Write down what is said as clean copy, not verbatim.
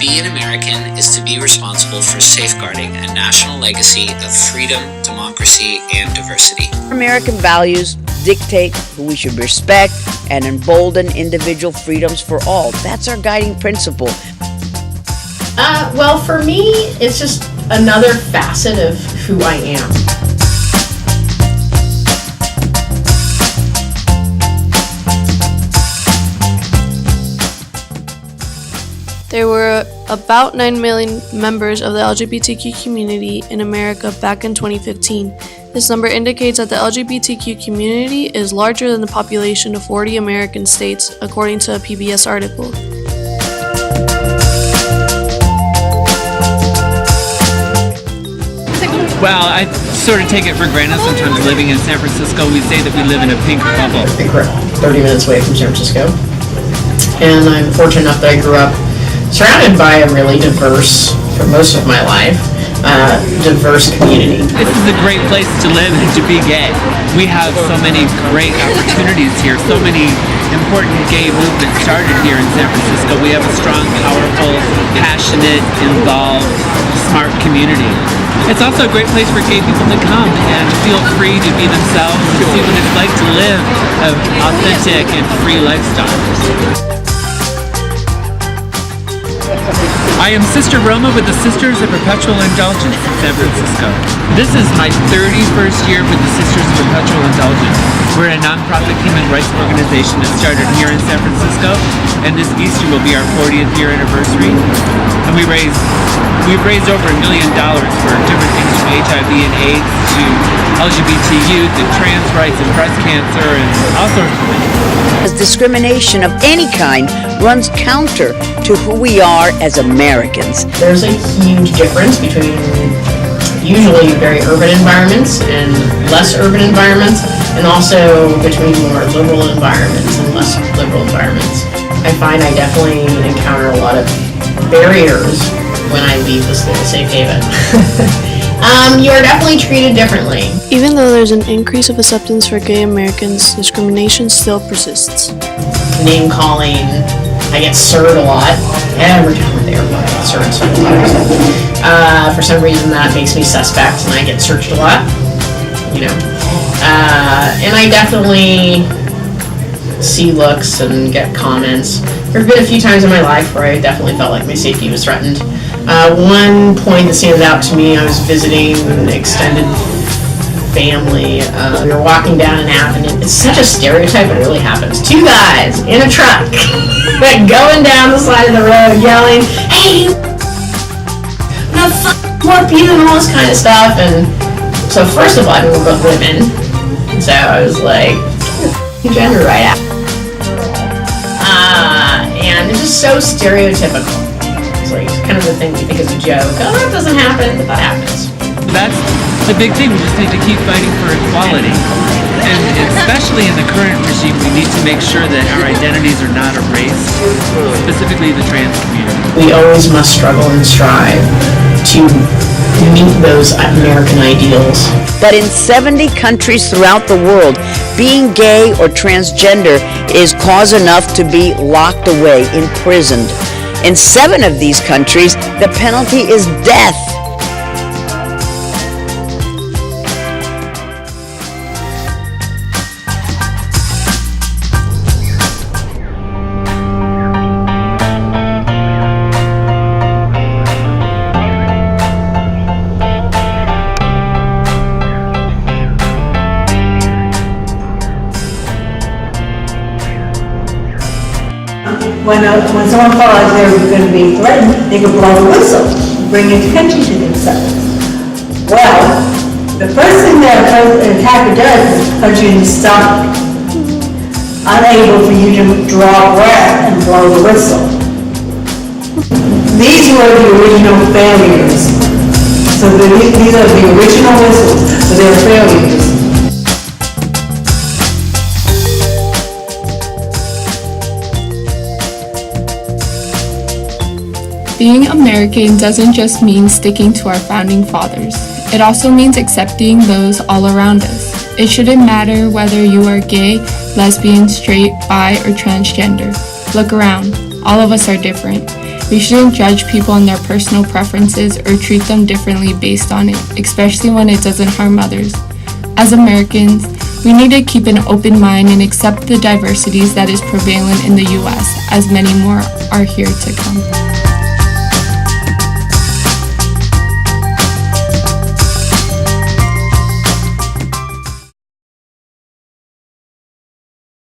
be an American is to be responsible for safeguarding a national legacy of freedom, democracy, and diversity. American values dictate who we should respect and embolden individual freedoms for all. That's our guiding principle. Well, for me, it's just another facet of who I am. There were about 9 million members of the LGBTQ community in America back in 2015. This number indicates that the LGBTQ community is larger than the population of 40 American states, according to a PBS article. Well, I sort of take it for granted sometimes living in San Francisco. We say that we live in a pink bubble. I grew up 30 minutes away from San Francisco, and I'm fortunate enough that I grew up surrounded by a really diverse, for most of my life, diverse community. This is a great place to live and to be gay. We have so many great opportunities here, so many important gay movements started here in San Francisco. We have a strong, powerful, passionate, involved, smart community. It's also a great place for gay people to come and feel free to be themselves, to see what it's like to live an authentic and free lifestyle. I am Sister Roma with the Sisters of Perpetual Indulgence in San Francisco. This is my 31st year with the Sisters of Perpetual Indulgence. We're a nonprofit human rights organization that started here in San Francisco, and this Easter will be our 40th year anniversary. And we've raised over $1 million for different things from HIV and AIDS to LGBT youth and trans rights and breast cancer and all sorts of things. Discrimination of any kind runs counter to who we are as Americans. There's a huge difference between usually very urban environments and less urban environments, and also between more liberal environments and less liberal environments. I find I definitely encounter a lot of barriers when I leave this little safe haven. You are definitely treated differently. Even though there's an increase of acceptance for gay Americans, discrimination still persists. Name calling, I get sirred a lot. Every time we're there, I get sirred several times. For some reason that makes me suspect and I get searched a lot, you know. And I definitely see looks and get comments. There have been a few times in my life where I definitely felt like my safety was threatened. One point that stands out to me, I was visiting an extended family. We were walking down an avenue. It's such a stereotype, it really happens. Two guys in a truck going down the side of the road yelling, "Hey, I'm gonna fuck you," and all this kind of stuff. And so first of all, we were both women. So I was like, gender right out. And it's just so stereotypical. It's like kind of the thing we think is a joke. Oh, that doesn't happen, but that happens. That's the big thing. We just need to keep fighting for equality. And especially in the current regime, we need to make sure that our identities are not erased, specifically the trans community. We always must struggle and strive to meet those American ideals. But in 70 countries throughout the world, being gay or transgender is cause enough to be locked away, imprisoned. In 7 of these countries, the penalty is death. When someone felt like they were going to be threatened, they could blow the whistle, bring attention to themselves. Well, the first thing that an attacker does is punch you in the stomach, unable for you to draw breath and blow the whistle. These were the original failures. So these are the original whistles, so they're failures. Being American doesn't just mean sticking to our founding fathers. It also means accepting those all around us. It shouldn't matter whether you are gay, lesbian, straight, bi, or transgender. Look around. All of us are different. We shouldn't judge people on their personal preferences or treat them differently based on it, especially when it doesn't harm others. As Americans, we need to keep an open mind and accept the diversities that is prevalent in the U.S., as many more are here to come.